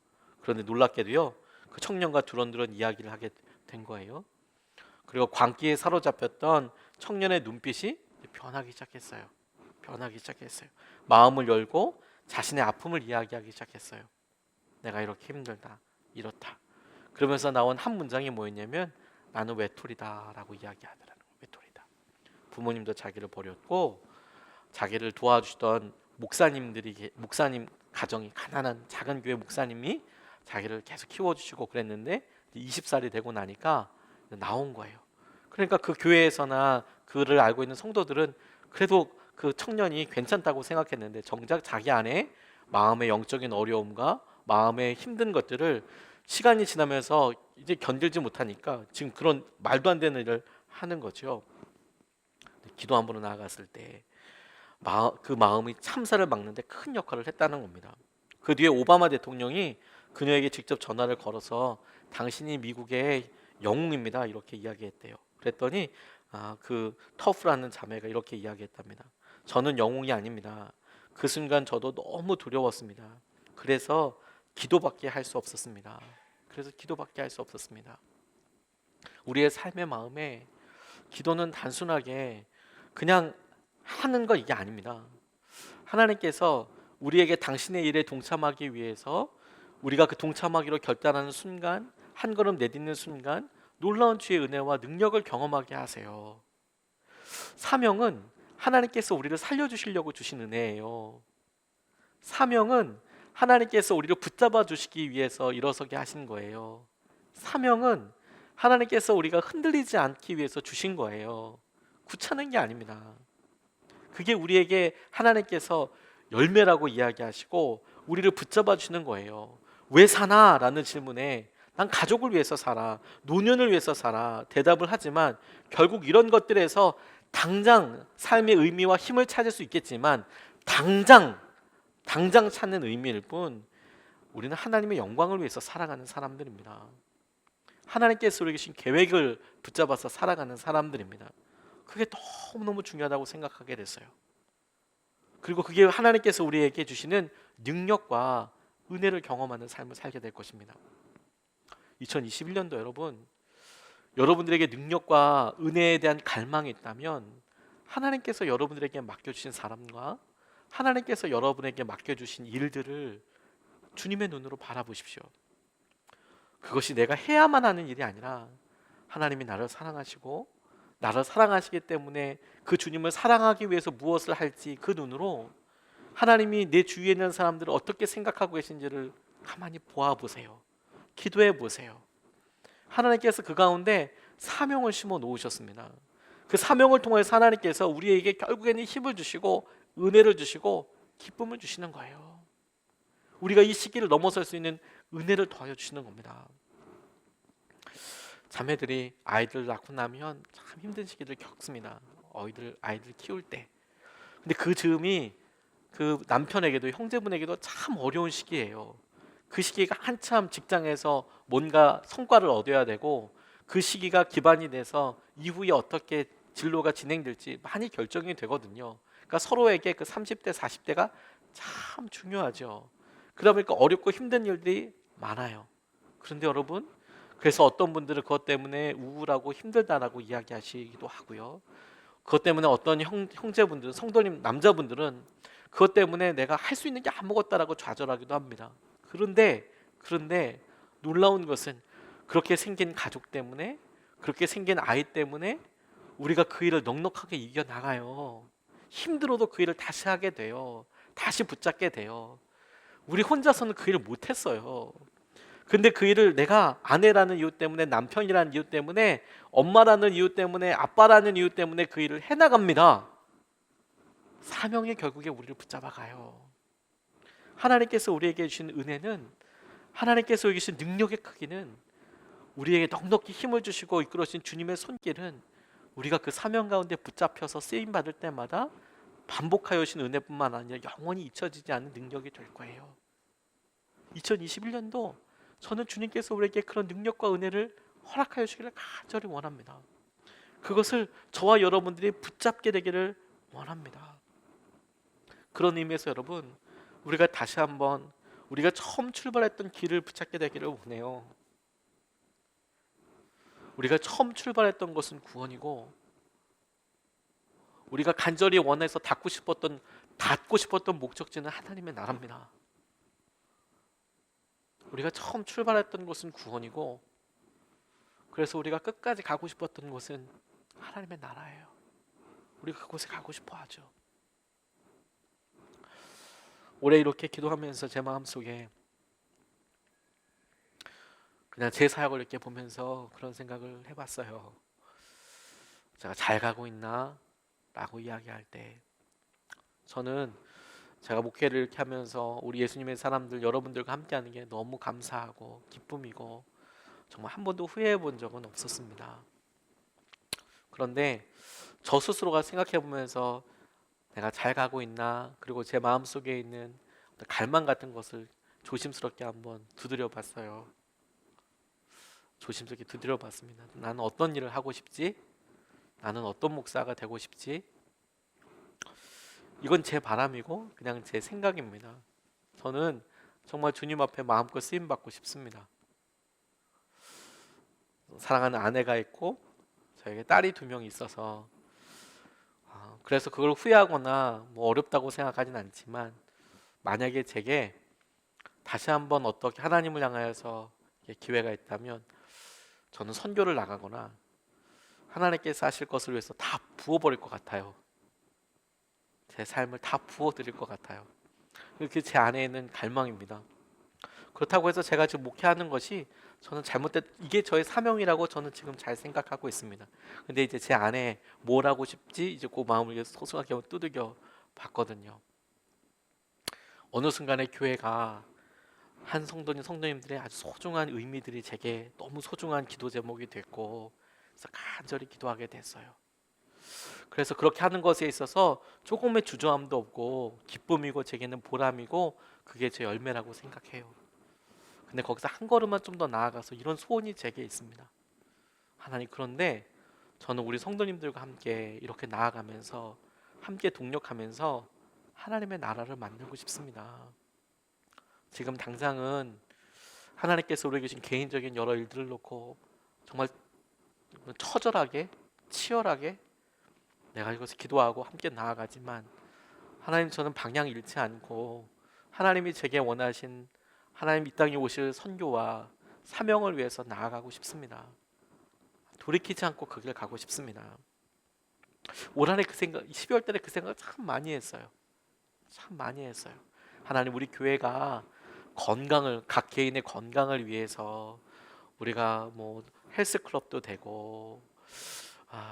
그런데 놀랍게도요, 그 청년과 두런두런 이야기를 하게 된 거예요. 그리고 광기에 사로잡혔던 청년의 눈빛이 변하기 시작했어요. 마음을 열고 자신의 아픔을 이야기하기 시작했어요. 내가 이렇게 힘들다, 이렇다. 그러면서 나온 한 문장이 뭐였냐면, 나는 외톨이다 라고 이야기하더라는 거예요. 외톨이다. 부모님도 자기를 버렸고, 자기를 도와주시던 목사님 가정이 가난한 작은 교회 목사님이 자기를 계속 키워주시고 그랬는데, 20살이 되고 나니까 나온 거예요. 그러니까 그 교회에서나 그를 알고 있는 성도들은 그래도 그 청년이 괜찮다고 생각했는데, 정작 자기 안에 마음의 영적인 어려움과 마음의 힘든 것들을 시간이 지나면서 이제 견딜지 못하니까 지금 그런 말도 안 되는 일을 하는 거죠. 기도 한 번으로 나아갔을 때 그 마음이 참사를 막는데 큰 역할을 했다는 겁니다. 그 뒤에 오바마 대통령이 그녀에게 직접 전화를 걸어서 당신이 미국의 영웅입니다 이렇게 이야기했대요. 그랬더니 그 터프라는 자매가 이렇게 이야기했답니다. 저는 영웅이 아닙니다. 그 순간 저도 너무 두려웠습니다. 그래서 기도밖에 할 수 없었습니다. 우리의 삶의 마음에 기도는 단순하게 그냥 하는 거, 이게 아닙니다. 하나님께서 우리에게 당신의 일에 동참하기 위해서, 우리가 그 동참하기로 결단하는 순간, 한 걸음 내딛는 순간 놀라운 주의 은혜와 능력을 경험하게 하세요. 사명은 하나님께서 우리를 살려주시려고 주신 은혜예요. 사명은 하나님께서 우리를 붙잡아 주시기 위해서 일어서게 하신 거예요. 사명은 하나님께서 우리가 흔들리지 않기 위해서 주신 거예요. 귀찮은 게 아닙니다. 그게 우리에게 하나님께서 열매라고 이야기하시고 우리를 붙잡아 주는 거예요. 왜 사나? 라는 질문에 난 가족을 위해서 살아, 노년을 위해서 살아 대답을 하지만, 결국 이런 것들에서 당장 삶의 의미와 힘을 찾을 수 있겠지만 당장 찾는 의미일 뿐, 우리는 하나님의 영광을 위해서 살아가는 사람들입니다. 하나님께서 우리에게 주신 계획을 붙잡아서 살아가는 사람들입니다. 그게 너무너무 중요하다고 생각하게 됐어요. 그리고 그게 하나님께서 우리에게 주시는 능력과 은혜를 경험하는 삶을 살게 될 것입니다. 2021년도 여러분들에게 능력과 은혜에 대한 갈망이 있다면 하나님께서 여러분들에게 맡겨주신 사람과 하나님께서 여러분에게 맡겨주신 일들을 주님의 눈으로 바라보십시오. 그것이 내가 해야만 하는 일이 아니라 하나님이 나를 사랑하시고 나를 사랑하시기 때문에 그 주님을 사랑하기 위해서 무엇을 할지 그 눈으로 하나님이 내 주위에 있는 사람들을 어떻게 생각하고 계신지를 가만히 보아보세요. 기도해 보세요. 하나님께서 그 가운데 사명을 심어 놓으셨습니다. 그 사명을 통해서 하나님께서 우리에게 결국에는 힘을 주시고 은혜를 주시고 기쁨을 주시는 거예요. 우리가 이 시기를 넘어설 수 있는 은혜를 더하여 주시는 겁니다. 자매들이 아이들 낳고 나면 참 힘든 시기를 겪습니다. 아이들 키울 때. 근데 그 즈음이 그 남편에게도 형제분에게도 참 어려운 시기예요. 그 시기가 한참 직장에서 뭔가 성과를 얻어야 되고 그 시기가 기반이 돼서 이후에 어떻게 진로가 진행될지 많이 결정이 되거든요. 그러니까 서로에게 그 30대, 40대가 참 중요하죠. 그러다 보니까 어렵고 힘든 일들이 많아요. 그런데 여러분, 그래서 어떤 분들은 그것 때문에 우울하고 힘들다라고 이야기하시기도 하고요. 그것 때문에 어떤 형제분들은, 성도님 남자분들은 그것 때문에 내가 할 수 있는 게 아무것도라고 좌절하기도 합니다. 그런데 놀라운 것은 그렇게 생긴 가족 때문에, 그렇게 생긴 아이 때문에 우리가 그 일을 넉넉하게 이겨나가요. 힘들어도 그 일을 다시 하게 돼요. 다시 붙잡게 돼요. 우리 혼자서는 그 일을 못했어요. 근데 그 일을 내가 아내라는 이유 때문에, 남편이라는 이유 때문에, 엄마라는 이유 때문에, 아빠라는 이유 때문에 그 일을 해나갑니다. 사명이 결국에 우리를 붙잡아가요. 하나님께서 우리에게 주신 은혜는, 하나님께서 우리에게 주신 능력의 크기는, 우리에게 넉넉히 힘을 주시고 이끌어 주신 주님의 손길은 우리가 그 사명 가운데 붙잡혀서 쓰임 받을 때마다 반복하여 주신 은혜뿐만 아니라 영원히 잊혀지지 않는 능력이 될 거예요. 2021년도 저는 주님께서 우리에게 그런 능력과 은혜를 허락하여 주시기를 간절히 원합니다. 그것을 저와 여러분들이 붙잡게 되기를 원합니다. 그런 의미에서 여러분, 우리가 다시 한번 우리가 처음 출발했던 길을 붙잡게 되기를 원해요. 우리가 처음 출발했던 것은 구원이고, 우리가 간절히 원해서 닿고 싶었던 목적지는 하나님의 나라입니다. 우리가 처음 출발했던 곳은 구원이고, 그래서 우리가 끝까지 가고 싶었던 곳은 하나님의 나라예요. 우리가 그곳에 가고 싶어 하죠. 올해 이렇게 기도하면서 제 마음속에 그냥 제 사역을 이렇게 보면서 그런 생각을 해봤어요. 제가 잘 가고 있나? 라고 이야기할 때 저는 제가 목회를 이렇게 하면서 우리 예수님의 사람들 여러분들과 함께하는 게 너무 감사하고 기쁨이고 정말 한 번도 후회해 본 적은 없었습니다. 그런데 저 스스로가 생각해 보면서 내가 잘 가고 있나, 그리고 제 마음속에 있는 갈망 같은 것을 조심스럽게 한번 두드려 봤어요. 조심스럽게 두드려 봤습니다. 나는 어떤 일을 하고 싶지? 나는 어떤 목사가 되고 싶지? 이건 제 바람이고 그냥 제 생각입니다. 저는 정말 주님 앞에 마음껏 쓰임 받고 싶습니다. 사랑하는 아내가 있고 저에게 딸이 2명이 있어서 그래서 그걸 후회하거나 뭐 어렵다고 생각하진 않지만, 만약에 제게 다시 한번 어떻게 하나님을 향하여서 기회가 있다면 저는 선교를 나가거나 하나님께서 하실 것을 위해서 다 부어버릴 것 같아요. 제 삶을 다 부어드릴 것 같아요. 그게 제 안에 있는 갈망입니다. 그렇다고 해서 제가 지금 목회하는 것이 저는 이게 저의 사명이라고 저는 지금 잘 생각하고 있습니다. 근데 이제 제 안에 뭘 하고 싶지, 이제 그 마음을 소소하게 두들겨 봤거든요. 어느 순간에 교회가 한 성도님들의 아주 소중한 의미들이 제게 너무 소중한 기도 제목이 됐고, 그래서 간절히 기도하게 됐어요. 그래서 그렇게 하는 것에 있어서 조금의 주저함도 없고 기쁨이고 제게는 보람이고 그게 제 열매라고 생각해요. 근데 거기서 한 걸음만 좀 더 나아가서 이런 소원이 제게 있습니다. 하나님, 그런데 저는 우리 성도님들과 함께 이렇게 나아가면서 함께 동력하면서 하나님의 나라를 만들고 싶습니다. 지금 당장은 하나님께서 우리에게 주신 개인적인 여러 일들을 놓고 정말 처절하게 치열하게 내가 이것을 기도하고 함께 나아가지만, 하나님, 저는 방향 잃지 않고 하나님이 제게 원하신 하나님 이 땅에 오실 선교와 사명을 위해서 나아가고 싶습니다. 돌이키지 않고 그 길 가고 싶습니다. 올 한해 그 생각, 12월 달에 그 생각 참 많이 했어요. 참 많이 했어요. 하나님, 우리 교회가 건강을, 각 개인의 건강을 위해서 우리가 뭐 헬스클럽도 되고,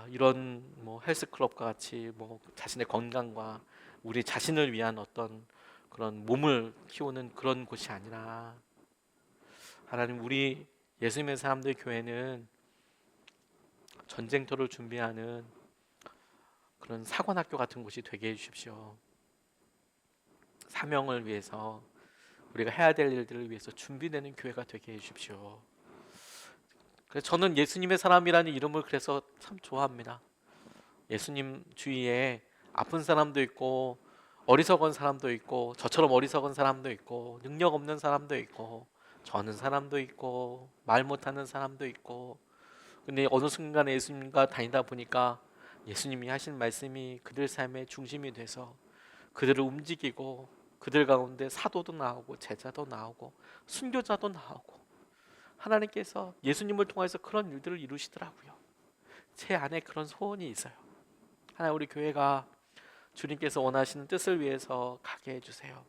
이런 뭐 헬스클럽과 같이 뭐 자신의 건강과 우리 자신을 위한 어떤 그런 몸을 키우는 그런 곳이 아니라, 하나님, 우리 예수님의 사람들 교회는 전쟁터를 준비하는 그런 사관학교 같은 곳이 되게 해주십시오. 사명을 위해서, 우리가 해야 될 일들을 위해서 준비되는 교회가 되게 해주십시오. 그래서 저는 예수님의 사람이라는 이름을 그래서 참 좋아합니다. 예수님 주위에 아픈 사람도 있고 어리석은 사람도 있고 저처럼 어리석은 사람도 있고 능력 없는 사람도 있고 저는 사람도 있고 말 못하는 사람도 있고, 근데 어느 순간에 예수님과 다니다 보니까 예수님이 하신 말씀이 그들 삶의 중심이 돼서 그들을 움직이고, 그들 가운데 사도도 나오고 제자도 나오고 순교자도 나오고, 하나님께서 예수님을 통해서 그런 일들을 이루시더라고요. 제 안에 그런 소원이 있어요. 하나님, 우리 교회가 주님께서 원하시는 뜻을 위해서 가게 해주세요.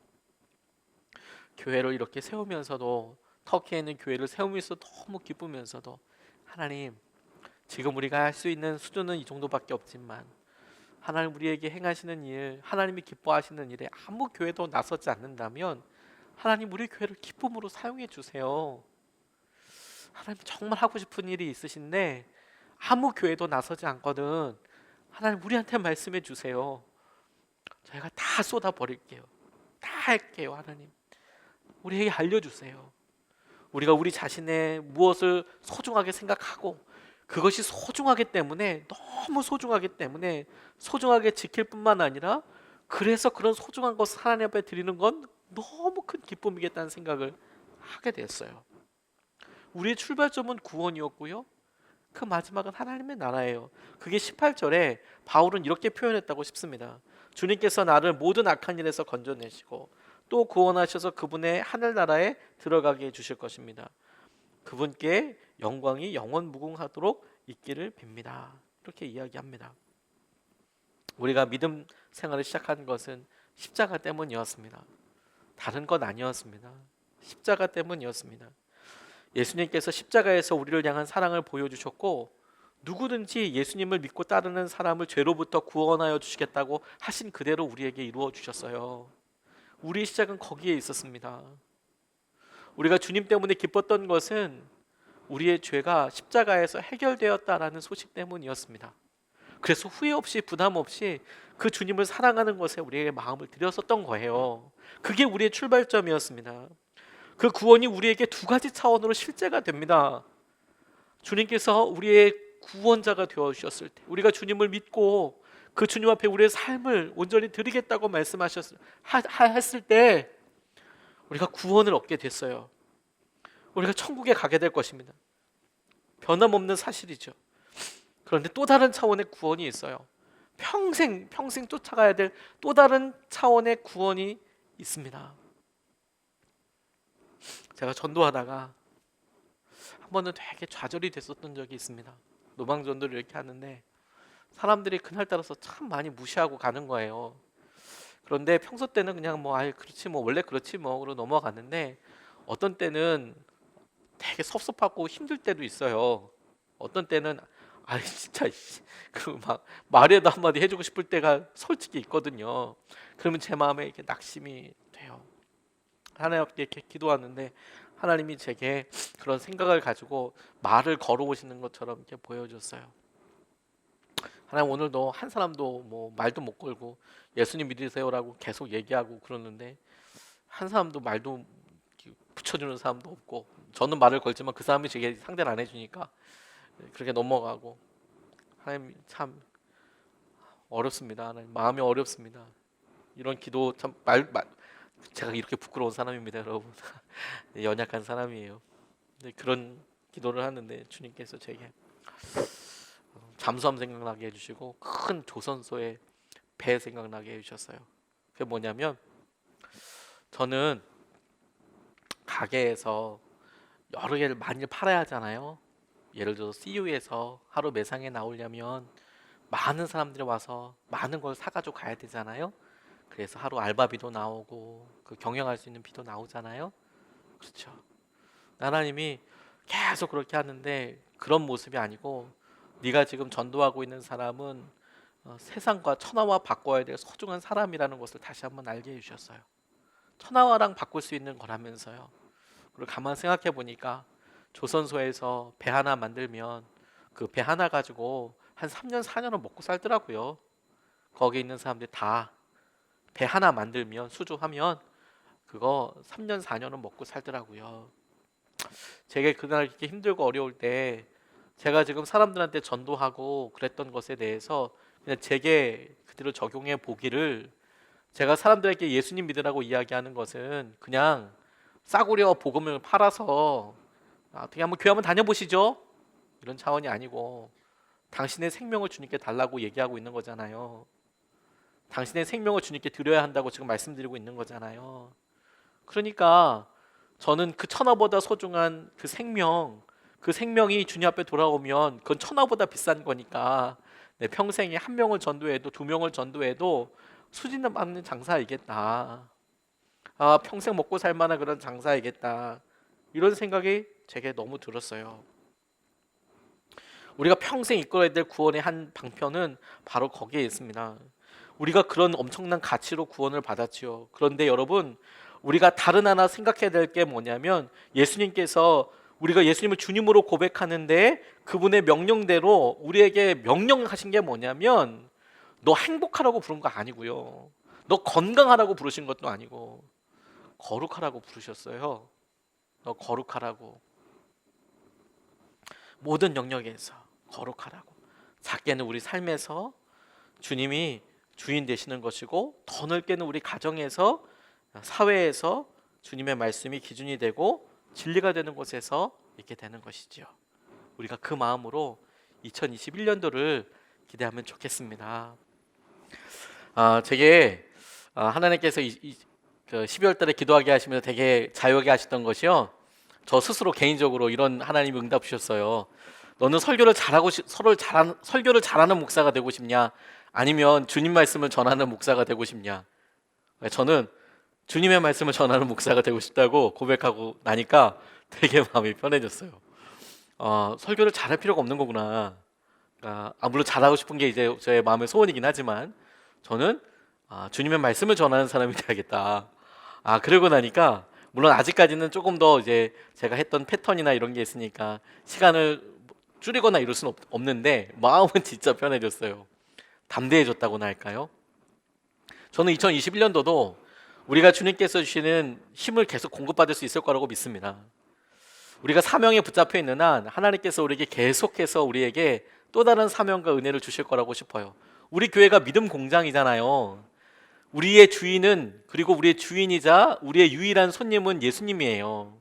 교회를 이렇게 세우면서도, 터키에 있는 교회를 세우면서 너무 기쁘면서도, 하나님, 지금 우리가 할 수 있는 수준은 이 정도밖에 없지만 하나님 우리에게 행하시는 일, 하나님이 기뻐하시는 일에 아무 교회도 나서지 않는다면 하나님 우리 교회를 기쁨으로 사용해 주세요. 하나님, 정말 하고 싶은 일이 있으신데 아무 교회도 나서지 않거든. 하나님, 우리한테 말씀해 주세요. 저희가 다 쏟아 버릴게요. 다 할게요. 하나님, 우리에게 알려주세요. 우리가 우리 자신의 무엇을 소중하게 생각하고 그것이 소중하기 때문에, 너무 소중하기 때문에 소중하게 지킬 뿐만 아니라, 그래서 그런 소중한 것을 하나님 앞에 드리는 건 너무 큰 기쁨이겠다는 생각을 하게 됐어요. 우리의 출발점은 구원이었고요, 그 마지막은 하나님의 나라예요. 그게 18절에 바울은 이렇게 표현했다고 싶습니다. 주님께서 나를 모든 악한 일에서 건져내시고 또 구원하셔서 그분의 하늘나라에 들어가게 해주실 것입니다. 그분께 영광이 영원 무궁하도록 있기를 빕니다. 이렇게 이야기합니다. 우리가 믿음 생활을 시작한 것은 십자가 때문이었습니다. 다른 것 아니었습니다. 십자가 때문이었습니다. 예수님께서 십자가에서 우리를 향한 사랑을 보여주셨고, 누구든지 예수님을 믿고 따르는 사람을 죄로부터 구원하여 주시겠다고 하신 그대로 우리에게 이루어 주셨어요. 우리의 시작은 거기에 있었습니다. 우리가 주님 때문에 기뻤던 것은 우리의 죄가 십자가에서 해결되었다라는 소식 때문이었습니다. 그래서 후회 없이 부담 없이 그 주님을 사랑하는 것에 우리에게 마음을 들였었던 거예요. 그게 우리의 출발점이었습니다. 그 구원이 우리에게 두 가지 차원으로 실제가 됩니다. 주님께서 우리의 구원자가 되어 주셨을 때, 우리가 주님을 믿고 그 주님 앞에 우리의 삶을 온전히 드리겠다고 했을 때 우리가 구원을 얻게 됐어요. 우리가 천국에 가게 될 것입니다. 변함없는 사실이죠. 그런데 또 다른 차원의 구원이 있어요. 평생 쫓아가야 될 또 다른 차원의 구원이 있습니다. 제가 전도하다가 한 번은 되게 좌절이 됐었던 적이 있습니다. 노방전도를 이렇게 하는데 사람들이 그날따라서 참 많이 무시하고 가는 거예요. 그런데 평소 때는 그냥 뭐 그렇지 뭐 원래 그렇지 뭐로 넘어갔는데, 어떤 때는 되게 섭섭하고 힘들 때도 있어요. 어떤 때는 진짜 그 막 말에도 한마디 해주고 싶을 때가 솔직히 있거든요. 그러면 제 마음에 이렇게 낙심이 돼요. 하나님께 이렇게 기도하는데 하나님이 제게 그런 생각을 가지고 말을 걸어오시는 것처럼 이렇게 보여줬어요. 하나님, 오늘도 한 사람도 뭐 말도 못 걸고 예수님 믿으세요라고 계속 얘기하고 그러는데 한 사람도 말도 붙여주는 사람도 없고, 저는 말을 걸지만 그 사람이 제게 상대를 안 해주니까 그렇게 넘어가고. 하나님 참 어렵습니다. 하나님 마음이 어렵습니다. 이런 기도 참 제가 이렇게 부끄러운 사람입니다, 여러분. 연약한 사람이에요. 근데 그런 기도를 하는데 주님께서 제게 잠수함 생각나게 해주시고 큰 조선소의 배 생각나게 해주셨어요. 그게 뭐냐면, 저는 가게에서 여러 개를 많이 팔아야 하잖아요. 예를 들어서 CU에서 하루 매상에 나오려면 많은 사람들이 와서 많은 걸 사가지고 가야 되잖아요. 그래서 하루 알바비도 나오고 그 경영할 수 있는 비도 나오잖아요. 그렇죠. 하나님이 계속 그렇게 하는데, 그런 모습이 아니고 네가 지금 전도하고 있는 사람은 세상과 천하와 바꿔야 될 소중한 사람이라는 것을 다시 한번 알게 해주셨어요. 천하와랑 바꿀 수 있는 거라면서요. 그리고 가만 생각해 보니까 조선소에서 배 하나 만들면 그 배 하나 가지고 한 3년 4년은 먹고 살더라고요. 거기 있는 사람들 다 배 하나 만들면, 수주하면 그거 3년 4년은 먹고 살더라고요. 제게 그날 이렇게 힘들고 어려울 때 제가 지금 사람들한테 전도하고 그랬던 것에 대해서 그냥 제게 그대로 적용해 보기를, 제가 사람들에게 예수님 믿으라고 이야기하는 것은 그냥 싸구려 복음을 팔아서 어떻게 한번 교회 한번 다녀보시죠, 이런 차원이 아니고, 당신의 생명을 주님께 달라고 얘기하고 있는 거잖아요. 당신의 생명을 주님께 드려야 한다고 지금 말씀드리고 있는 거잖아요. 그러니까 저는 그 천하보다 소중한 그 생명, 그 생명이 주님 앞에 돌아오면 그건 천하보다 비싼 거니까 내 평생에 한 명을 전도해도 두 명을 전도해도 수준을 받는 장사이겠다. 평생 먹고 살 만한 그런 장사이겠다. 이런 생각이 제게 너무 들었어요. 우리가 평생 이끌어야 될 구원의 한 방편은 바로 거기에 있습니다. 우리가 그런 엄청난 가치로 구원을 받았지요. 그런데 여러분, 우리가 다른 하나 생각해야 될 게 뭐냐면, 예수님께서 우리가 예수님을 주님으로 고백하는데 그분의 명령대로 우리에게 명령하신 게 뭐냐면, 너 행복하라고 부른 거 아니고요, 너 건강하라고 부르신 것도 아니고 거룩하라고 부르셨어요. 너 거룩하라고. 모든 영역에서 거룩하라고. 작게는 우리 삶에서 주님이 주인 되시는 것이고, 더 넓게는 우리 가정에서, 사회에서 주님의 말씀이 기준이 되고 진리가 되는 곳에서 있게 되는 것이지요. 우리가 그 마음으로 2021년도를 기대하면 좋겠습니다. 제게 하나님께서 그 12월 달에 기도하게 하시면서 되게 자유하게 하셨던 것이요, 저 스스로 개인적으로 이런 하나님이 응답 주셨어요. 너는 설교를 잘하는 목사가 되고 싶냐, 아니면 주님 말씀을 전하는 목사가 되고 싶냐? 저는 주님의 말씀을 전하는 목사가 되고 싶다고 고백하고 나니까 되게 마음이 편해졌어요. 설교를 잘할 필요가 없는 거구나. 물론 잘하고 싶은 게 이제 저의 마음의 소원이긴 하지만, 저는 주님의 말씀을 전하는 사람이 되야겠다. 그러고 나니까, 물론 아직까지는 조금 더 이제 제가 했던 패턴이나 이런 게 있으니까 시간을 줄이거나 이럴 수는 없는데, 마음은 진짜 편해졌어요. 담대해졌다고나 할까요? 저는 2021년도도 우리가 주님께서 주시는 힘을 계속 공급받을 수 있을 거라고 믿습니다. 우리가 사명에 붙잡혀 있는 한 하나님께서 우리에게 계속해서 우리에게 또 다른 사명과 은혜를 주실 거라고 싶어요. 우리 교회가 믿음 공장이잖아요. 우리의 주인은, 그리고 우리의 주인이자 우리의 유일한 손님은 예수님이에요.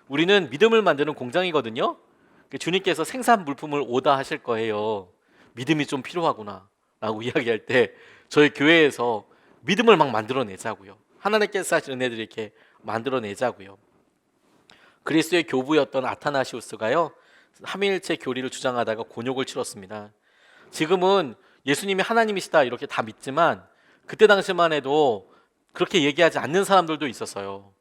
우리는 믿음을 만드는 공장이거든요. 주님께서 생산 물품을 오다하실 거예요. 믿음이 좀 필요하구나 라고 이야기할 때 저희 교회에서 믿음을 막 만들어내자고요. 하나님께서 하신 은혜들을 이렇게 만들어내자고요. 그리스도의 교부였던 아타나시우스가요, 삼위일체 교리를 주장하다가 곤욕을 치렀습니다. 지금은 예수님이 하나님이시다 이렇게 다 믿지만, 그때 당시만 해도 그렇게 얘기하지 않는 사람들도 있었어요.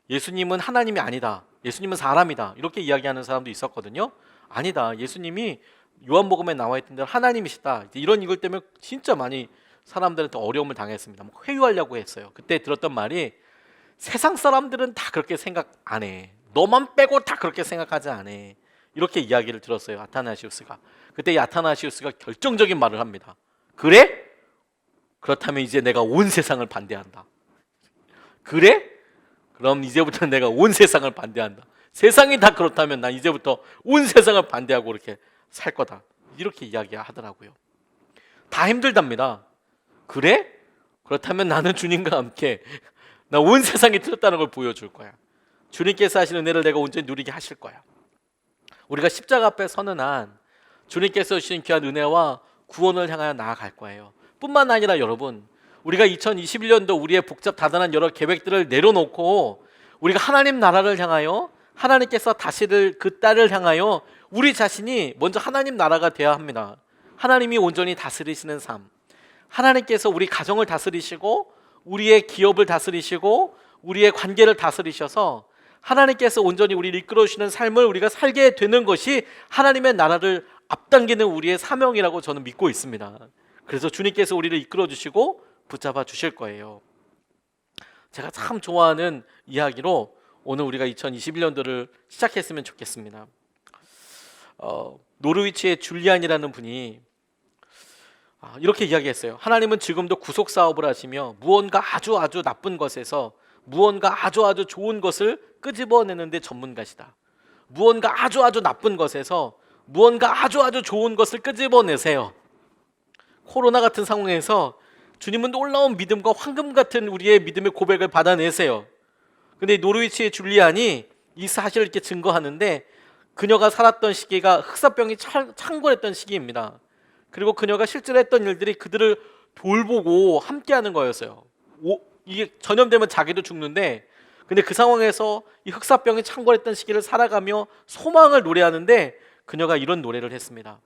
예수님은 하나님이 아니다, 예수님은 사람이다, 이렇게 이야기하는 사람도 있었거든요. 아니다, 예수님이 요한복음에 나와 있던 대로 하나님이시다, 이런 이걸 때문에 진짜 많이 사람들한테 어려움을 당했습니다. 회유하려고 했어요. 그때 들었던 말이, 세상 사람들은 다 그렇게 생각 안 해, 너만 빼고 다 그렇게 생각하지 않아, 이렇게 이야기를 들었어요, 아타나시우스가. 그때 이 아타나시우스가 결정적인 말을 합니다. 그래? 그렇다면 이제 내가 온 세상을 반대한다. 그래? 그럼 이제부터 내가 온 세상을 반대한다. 세상이 다 그렇다면 난 이제부터 온 세상을 반대하고 이렇게 살 거다. 이렇게 이야기하더라고요. 다 힘들답니다. 그래? 그렇다면 나는 주님과 함께 나 온 세상이 틀렸다는 걸 보여줄 거야. 주님께서 하시는 은혜를 내가 온전히 누리게 하실 거야. 우리가 십자가 앞에 서는 한 주님께서 주신 귀한 은혜와 구원을 향하여 나아갈 거예요. 뿐만 아니라 여러분, 우리가 2021년도 우리의 복잡 다단한 여러 계획들을 내려놓고 우리가 하나님 나라를 향하여 하나님께서 다시를 그 딸을 향하여 우리 자신이 먼저 하나님 나라가 되어야 합니다. 하나님이 온전히 다스리시는 삶, 하나님께서 우리 가정을 다스리시고 우리의 기업을 다스리시고 우리의 관계를 다스리셔서 하나님께서 온전히 우리를 이끌어 주시는 삶을 우리가 살게 되는 것이 하나님의 나라를 앞당기는 우리의 사명이라고 저는 믿고 있습니다. 그래서 주님께서 우리를 이끌어 주시고 붙잡아 주실 거예요. 제가 참 좋아하는 이야기로 오늘 우리가 2021년도를 시작했으면 좋겠습니다. 노르위치의 줄리안이라는 분이 이렇게 이야기했어요. 하나님은 지금도 구속 사업을 하시며 무언가 아주 나쁜 것에서 무언가 아주 좋은 것을 끄집어내는데 전문가시다. 무언가 아주 나쁜 것에서 무언가 아주 좋은 것을 끄집어내세요. 코로나 같은 상황에서 주님은 놀라운 믿음과 황금 같은 우리의 믿음의 고백을 받아내세요. 근데 노르위치의 줄리안이 이 사실을 이렇게 증거하는데 그녀가 살았던 시기가 흑사병이 창궐했던 시기입니다. 그리고 그녀가 실제로 했던 일들이 그들을 돌보고 함께하는 거였어요. 이게 전염되면 자기도 죽는데, 근데 그 상황에서 이 흑사병이 창궐했던 시기를 살아가며 소망을 노래하는데 그녀가 이런 노래를 했습니다.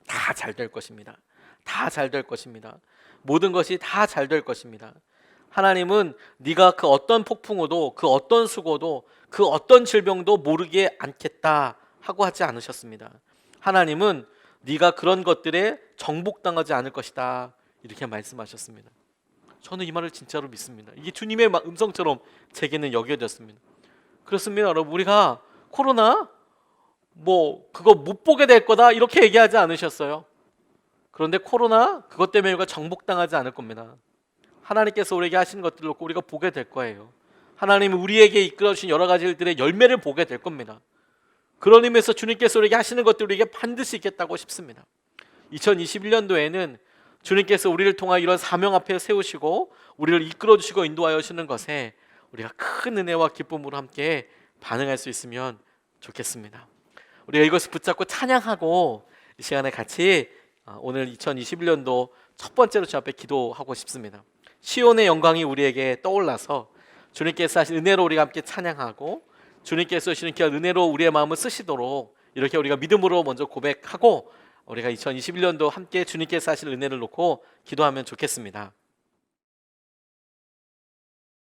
다 잘 될 것입니다. 다 잘 될 것입니다. 모든 것이 다 잘 될 것입니다. 하나님은 네가 그 어떤 폭풍우도 그 어떤 수고도 그 어떤 질병도 모르게 않겠다 하고 하지 않으셨습니다. 하나님은 네가 그런 것들에 정복당하지 않을 것이다 이렇게 말씀하셨습니다. 저는 이 말을 진짜로 믿습니다. 이게 주님의 음성처럼 제게는 여겨졌습니다. 그렇습니다. 여러분, 우리가 코로나 그거 못 보게 될 거다 이렇게 얘기하지 않으셨어요. 그런데 코로나 그것 때문에 우리가 정복당하지 않을 겁니다. 하나님께서 우리에게 하신 것들을 놓고 우리가 보게 될 거예요. 하나님은 우리에게 이끌어 주신 여러 가지 일들의 열매를 보게 될 겁니다. 그런 의미에서 주님께서 우리에게 하시는 것들을 우리에게 반드시 있겠다고 싶습니다. 2021년도에는 주님께서 우리를 통하여 이런 사명 앞에 세우시고 우리를 이끌어 주시고 인도하여 주시는 것에 우리가 큰 은혜와 기쁨으로 함께 반응할 수 있으면 좋겠습니다. 우리가 이것을 붙잡고 찬양하고 이 시간에 같이 오늘 2021년도 첫 번째로 주 앞에 기도하고 싶습니다. 시온의 영광이 우리에게 떠올라서 주님께서 하신 은혜로 우리가 함께 찬양하고 주님께서 주시는 귀한 은혜로 우리의 마음을 쓰시도록 이렇게 우리가 믿음으로 먼저 고백하고 우리가 2021년도 함께 주님께서 하실 은혜를 놓고 기도하면 좋겠습니다.